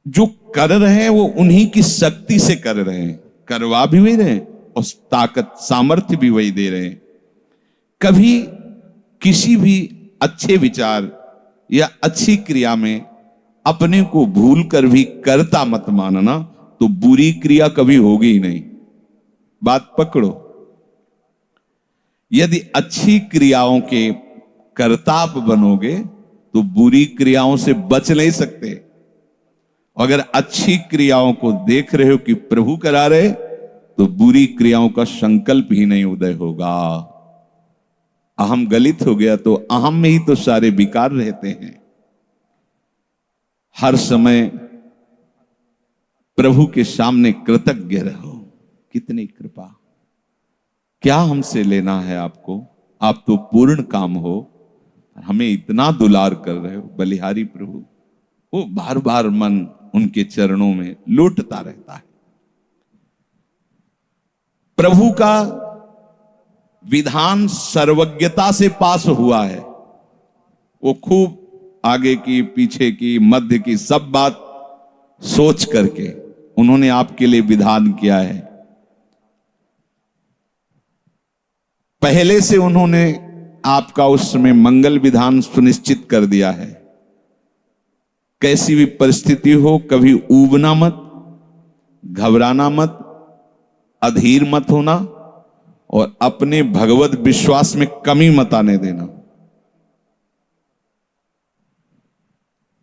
जो कर रहे हैं वो उन्हीं की शक्ति से कर रहे हैं, करवा भी वही रहे हैं और ताकत सामर्थ्य भी वही दे रहे हैं। कभी किसी भी अच्छे विचार या अच्छी क्रिया में अपने को भूल कर भी करता मत मानना, तो बुरी क्रिया कभी होगी ही नहीं। बात पकड़ो। यदि अच्छी क्रियाओं के कर्ताप बनोगे तो बुरी क्रियाओं से बच नहीं सकते। अगर अच्छी क्रियाओं को देख रहे हो कि प्रभु करा रहे, तो बुरी क्रियाओं का संकल्प ही नहीं उदय होगा। अहम गलित हो गया तो अहम में ही तो सारे विकार रहते हैं। हर समय प्रभु के सामने कृतज्ञ रहो। कितनी कृपा, क्या हमसे लेना है आपको, आप तो पूर्ण काम हो, हमें इतना दुलार कर रहे हो। बलिहारी प्रभु, वो बार बार मन उनके चरणों में लौटता रहता है। प्रभु का विधान सर्वज्ञता से पास हुआ है। वो खूब आगे की, पीछे की, मध्य की सब बात सोच करके उन्होंने आपके लिए विधान किया है। पहले से उन्होंने आपका उस समय मंगल विधान सुनिश्चित कर दिया है। कैसी भी परिस्थिति हो, कभी ऊबना मत, घबराना मत, अधीर मत होना और अपने भगवत विश्वास में कमी मत आने देना।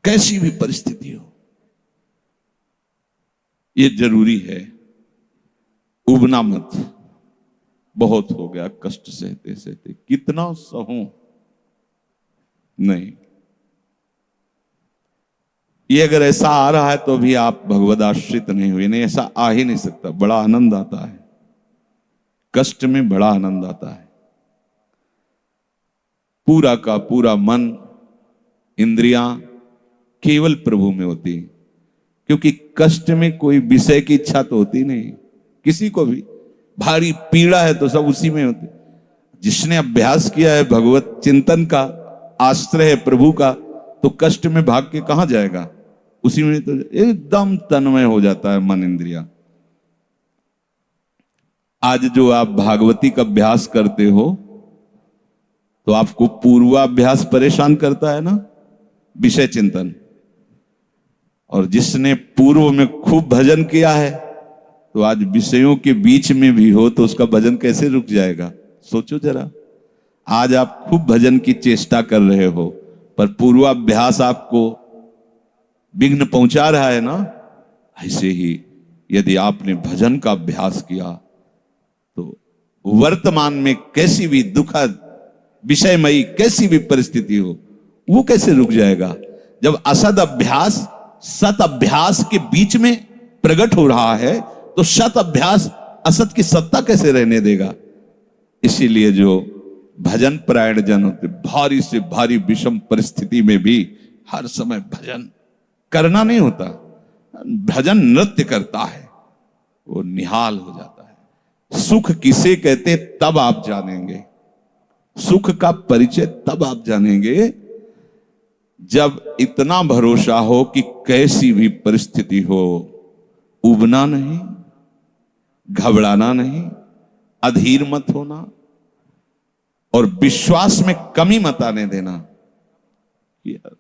कैसी भी परिस्थिति हो, यह जरूरी है। उबना मत। बहुत हो गया कष्ट सहते सहते, कितना सहूं। नहीं, ये अगर ऐसा आ रहा है तो भी आप भगवद आश्रित नहीं हुए। नहीं, ऐसा आ ही नहीं सकता। बड़ा आनंद आता है कष्ट में, बड़ा आनंद आता है। पूरा का पूरा मन, इंद्रियां केवल प्रभु में होती, क्योंकि कष्ट में कोई विषय की इच्छा तो होती नहीं किसी को भी। भारी पीड़ा है तो सब उसी में होती। जिसने अभ्यास किया है भगवत चिंतन का, आश्रय है प्रभु का, तो कष्ट में भाग के कहां जाएगा। उसी में तो एकदम तन्मय हो जाता है मन, इंद्रिया। आज जो आप भागवती का अभ्यास करते हो तो आपको पूर्वाभ्यास परेशान करता है ना, विषय चिंतन। और जिसने पूर्व में खूब भजन किया है तो आज विषयों के बीच में भी हो तो उसका भजन कैसे रुक जाएगा। सोचो जरा। आज आप खूब भजन की चेष्टा कर रहे हो, पर पूर्वाभ्यास आपको विघ्न पहुंचा रहा है ना। ऐसे ही यदि आपने भजन का अभ्यास किया तो वर्तमान में कैसी भी दुखद, विषयमयी कैसी भी परिस्थिति हो, वो कैसे रुक जाएगा। जब असद अभ्यास सत अभ्यास के बीच में प्रकट हो रहा है तो सत अभ्यास असत की सत्ता कैसे रहने देगा। इसीलिए जो भजन परायण जन होते, भारी से भारी विषम परिस्थिति में भी हर समय भजन करना नहीं होता, भजन नृत्य करता है, वो निहाल हो जाता है। सुख किसे कहते तब आप जानेंगे। सुख का परिचय तब आप जानेंगे जब इतना भरोसा हो कि कैसी भी परिस्थिति हो, उबना नहीं, घबराना नहीं, अधीर मत होना और विश्वास में कमी मत आने देना। यार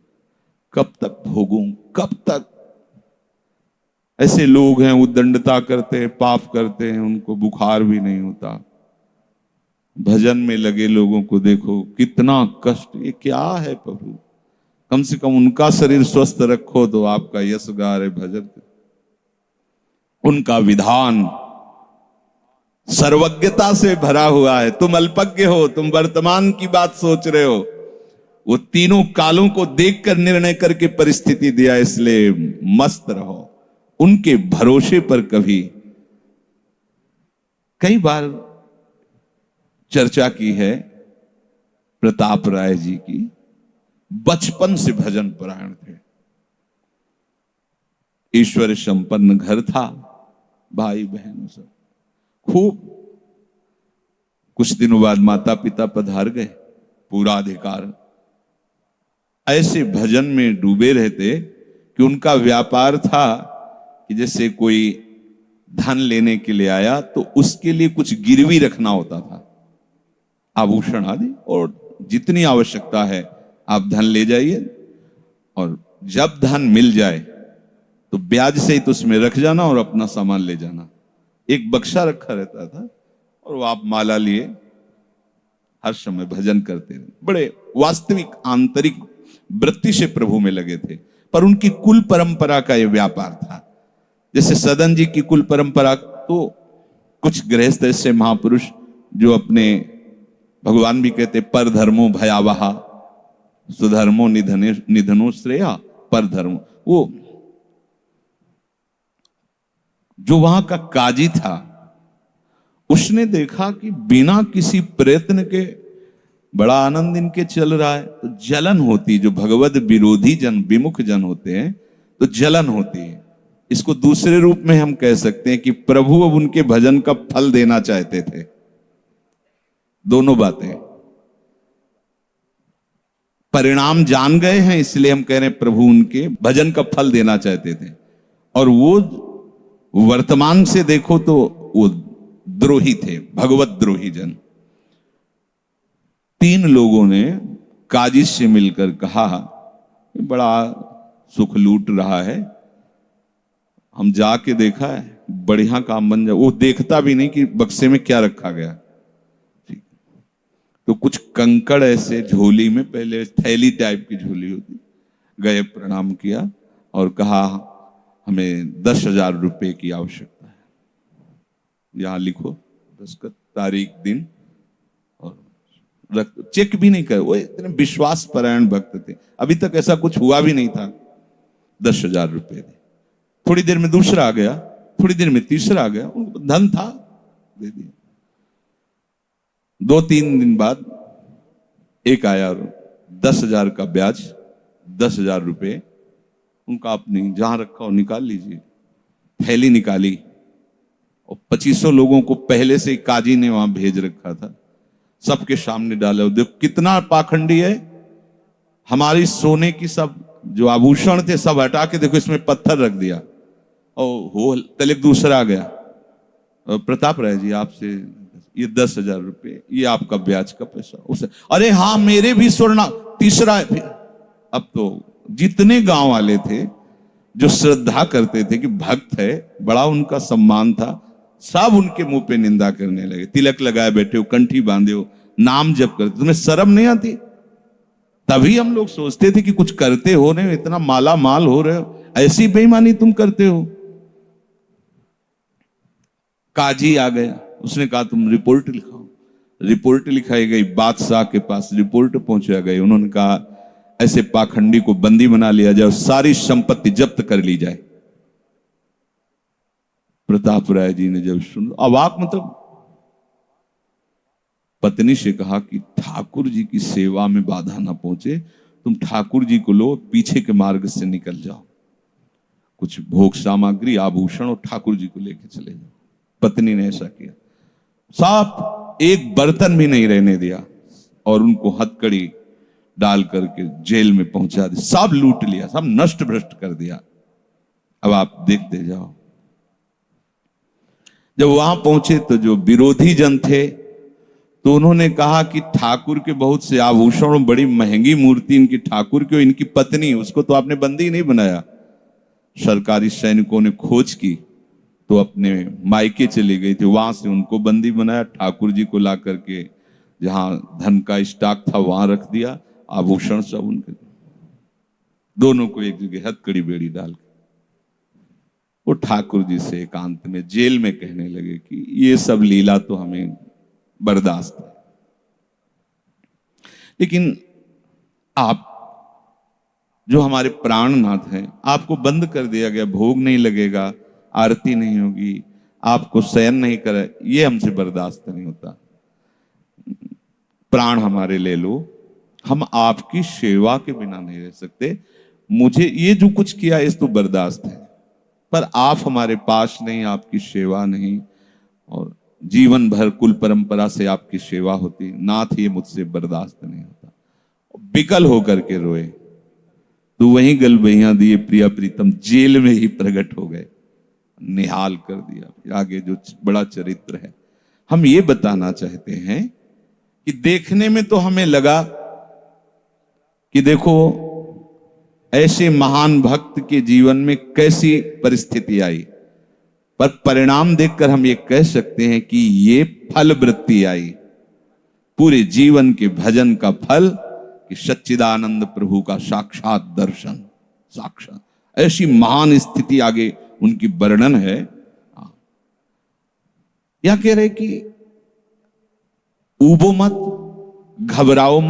कब तक भोगूं, कब तक। ऐसे लोग हैं उद्दंडता करते हैं, पाप करते हैं, उनको बुखार भी नहीं होता। भजन में लगे लोगों को देखो कितना कष्ट। ये क्या है प्रभु, कम से कम उनका शरीर स्वस्थ रखो तो आपका यश गा रहे भजन। उनका विधान सर्वज्ञता से भरा हुआ है। तुम अल्पज्ञ हो, तुम वर्तमान की बात सोच रहे हो। वो तीनों कालों को देखकर निर्णय करके परिस्थिति दिया, इसलिए मस्त रहो उनके भरोसे पर। कई बार चर्चा की है प्रताप राय जी की। बचपन से भजन परायण थे, ईश्वर संपन्न घर था, भाई बहन सब खूब। कुछ दिनों बाद माता पिता पधार गए, पूरा अधिकार। ऐसे भजन में डूबे रहते कि उनका व्यापार था कि जैसे कोई धन लेने के लिए आया तो उसके लिए कुछ गिरवी रखना होता था, आभूषण आदि, और जितनी आवश्यकता है आप धन ले जाइए, और जब धन मिल जाए तो ब्याज सहित तो उसमें रख जाना और अपना सामान ले जाना। एक बक्सा रखा रहता था और वो आप माला लिए हर समय भजन करते रहे। बड़े वास्तविक आंतरिक वृत्ति से प्रभु में लगे थे। पर उनकी कुल परंपरा का यह व्यापार था। जैसे सदन जी की कुल परंपरा, तो कुछ गृहस्थ ऐसे महापुरुष जो अपने, भगवान भी कहते पर धर्मो भयावहा सुधर्मो निधनो श्रेया पर धर्मो, वो जो वहां का काजी था उसने देखा कि बिना किसी प्रयत्न के बड़ा आनंद इनके चल रहा है, तो जलन होती, जो भगवत विरोधी जन, विमुख जन होते हैं तो जलन होती है। इसको दूसरे रूप में हम कह सकते हैं कि प्रभु अब उनके भजन का फल देना चाहते थे। दोनों बातें, परिणाम जान गए हैं इसलिए हम कह रहे हैं प्रभु उनके भजन का फल देना चाहते थे, और वो वर्तमान से देखो तो वो द्रोही थे, भगवत द्रोही जन। 3 लोगों ने काजी से मिलकर कहा बड़ा सुख लूट रहा है, हम जाके देखा है, बढ़िया काम बन जाए। वो देखता भी नहीं कि बक्से में क्या रखा गया। तो कुछ कंकड़ ऐसे झोली में, पहले थैली टाइप की झोली होती, गए प्रणाम किया और कहा हमें 10,000 रुपए की आवश्यकता है, यहां लिखो दस्तखत, तारीख, दिन, और चेक भी नहीं करे। वो इतने विश्वास परायण भक्त थे, अभी तक ऐसा कुछ हुआ भी नहीं था। 10,000 रुपए दे। थोड़ी देर में दूसरा आ गया, थोड़ी देर में तीसरा आ गया, उनको धन था, दे दिया। 2-3 दिन बाद एक आया और 10,000 का ब्याज, 10,000 रुपए उनका, अपनी जहां रखा हो निकाल लीजिए। थैली निकाली और 2500 लोगों को पहले से काजी ने वहां भेज रखा था, सबके सामने डाला। देखो कितना पाखंडी है, हमारी सोने की सब जो आभूषण थे सब हटा के देखो इसमें पत्थर रख दिया। और हो तलक दूसरा आ गया, और प्रताप राय जी आपसे ये 10,000 रुपए, ये आपका ब्याज का पैसा। उसे अरे हाँ मेरे भी स्वर्ण। तीसरा है। फिर अब तो जितने गांव वाले थे जो श्रद्धा करते थे कि भक्त है, बड़ा उनका सम्मान था, सब उनके मुंह पे निंदा करने लगे। तिलक लगाए बैठे हो, कंठी बांधे हो, नाम जप करते, तुम्हें शर्म नहीं आती? तभी हम लोग सोचते थे कि कुछ करते हो रहे हो, इतना माला माल हो रहे हो, ऐसी बेईमानी तुम करते हो। काजी आ गया, उसने कहा तुम रिपोर्ट लिखाओ। रिपोर्ट लिखाई गई, बादशाह के पास रिपोर्ट पहुंचा गई। उन्होंने कहा ऐसे पाखंडी को बंदी बना लिया जाए, सारी संपत्ति जब्त कर ली जाए। प्रताप राय जी ने जब सुन, अवाक, मतलब पत्नी से कहा कि ठाकुर जी की सेवा में बाधा ना पहुंचे, तुम ठाकुर जी को लो, पीछे के मार्ग से निकल जाओ, कुछ भोग सामग्री, आभूषण और ठाकुर जी को लेके चले जाओ। पत्नी ने ऐसा किया, साफ एक बर्तन भी नहीं रहने दिया और उनको हथकड़ी डाल करके जेल में पहुंचा दिया। सब लूट लिया, सब नष्ट भ्रष्ट कर दिया। अब आप देखते जाओ। जब वहां पहुंचे तो जो विरोधी जन थे तो उन्होंने कहा कि ठाकुर के बहुत से आभूषण, बड़ी महंगी मूर्ति इनकी ठाकुर की, इनकी पत्नी, उसको तो आपने बंदी नहीं बनाया। सरकारी सैनिकों ने खोज की तो अपने मायके चली गई थी, वहां से उनको बंदी बनाया। ठाकुर जी को ला करके जहां धन का स्टॉक था वहां रख दिया, आभूषण सब उनके, दोनों को एक जगह हथकड़ी बेड़ी डाल के वो ठाकुर जी से एकांत में जेल में कहने लगे कि ये सब लीला तो हमें बर्दाश्त है, लेकिन आप जो हमारे प्राणनाथ हैं, आपको बंद कर दिया गया, भोग नहीं लगेगा, आरती नहीं होगी, आपको शयन नहीं करे, ये हमसे बर्दाश्त नहीं होता। प्राण हमारे ले लो, हम आपकी सेवा के बिना नहीं रह सकते। मुझे ये जो कुछ किया इस तो बर्दाश्त है, पर आप हमारे पास नहीं, आपकी सेवा नहीं, और जीवन भर कुल परंपरा से आपकी सेवा होती, नाथ ये मुझसे बर्दाश्त नहीं होता। बिकल होकर के रोए तो वहीं गलबैया दिए प्रिया प्रीतम जेल में ही प्रकट हो गए, निहाल कर दिया। फिर आगे जो बड़ा चरित्र है, हम ये बताना चाहते हैं कि देखने में तो हमें लगा कि देखो ऐसे महान भक्त के जीवन में कैसी परिस्थिति आई, पर परिणाम देखकर हम ये कह सकते हैं कि ये फल वृत्ति आई, पूरे जीवन के भजन का फल, कि सच्चिदानंद प्रभु का साक्षात दर्शन, साक्षात ऐसी महान स्थिति आगे उनकी वर्णन है। यह कह रहे कि ऊबो मत, घबराओ मत,